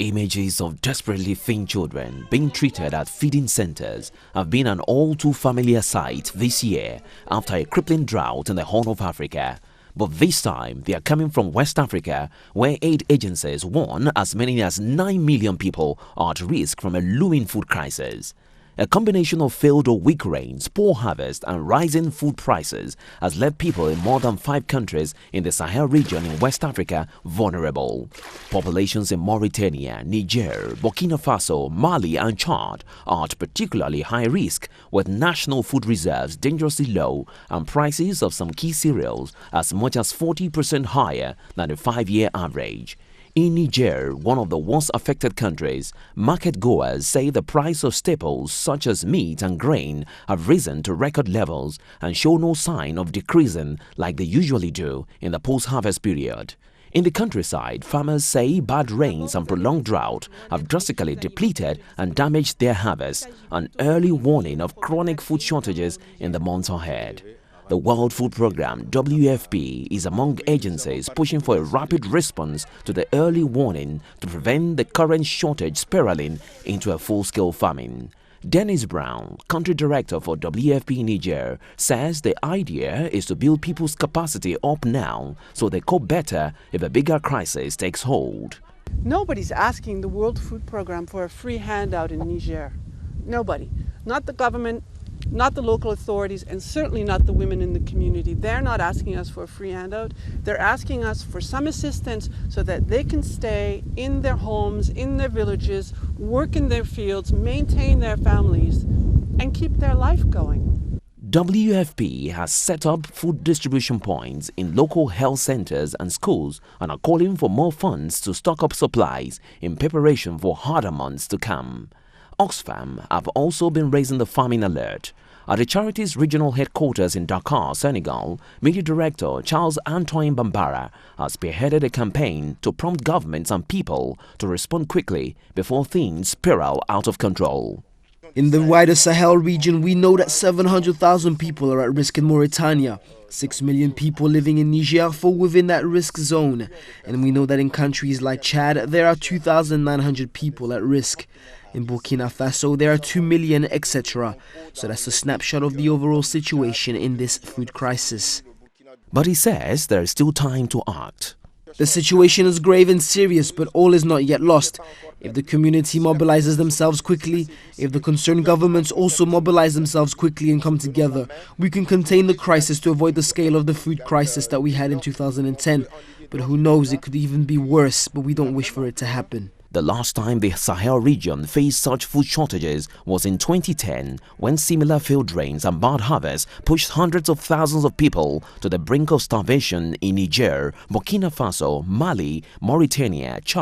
Images of desperately faint children being treated at feeding centers have been an all too familiar sight this year after a crippling drought in the Horn of Africa. But this time, they are coming from West Africa, where aid agencies warn as many as 9 million people are at risk from a looming food crisis. A combination of failed or weak rains, poor harvest and rising food prices has left people in more than 5 countries in the Sahel region in West Africa vulnerable. Populations in Mauritania, Niger, Burkina Faso, Mali and Chad are at particularly high risk, with national food reserves dangerously low and prices of some key cereals as much as 40% higher than the 5-year average. In Niger, one of the worst affected countries, market goers say the price of staples such as meat and grain have risen to record levels and show no sign of decreasing like they usually do in the post-harvest period. In the countryside, farmers say bad rains and prolonged drought have drastically depleted and damaged their harvest, an early warning of chronic food shortages in the months ahead. The World Food Programme (WFP) is among agencies pushing for a rapid response to the early warning to prevent the current shortage spiraling into a full-scale famine. Dennis Brown, country director for WFP Niger, says the idea is to build people's capacity up now so they cope better if a bigger crisis takes hold. Nobody's asking the World Food Programme for a free handout in Niger. Nobody. Not the government, not the local authorities, and certainly not the women in the community. They're not asking us for a free handout. They're asking us for some assistance so that they can stay in their homes, in their villages, work in their fields, maintain their families, and keep their life going. WFP has set up food distribution points in local health centers and schools and are calling for more funds to stock up supplies in preparation for harder months to come. Oxfam have also been raising the famine alert. At the charity's regional headquarters in Dakar, Senegal, Media Director Charles Antoine Bambara has spearheaded a campaign to prompt governments and people to respond quickly before things spiral out of control. In the wider Sahel region, we know that 700,000 people are at risk in Mauritania. 6 million people living in Niger fall within that risk zone. And we know that in countries like Chad, there are 2,900 people at risk. In Burkina Faso, there are 2 million, etc. So that's a snapshot of the overall situation in this food crisis. But he says there is still time to act. The situation is grave and serious, but all is not yet lost. If the community mobilizes themselves quickly, if the concerned governments also mobilize themselves quickly and come together, we can contain the crisis to avoid the scale of the food crisis that we had in 2010. But who knows, it could even be worse, but we don't wish for it to happen. The last time the Sahel region faced such food shortages was in 2010, when similar failed rains and bad harvests pushed hundreds of thousands of people to the brink of starvation in Niger, Burkina Faso, Mali, Mauritania, Chad,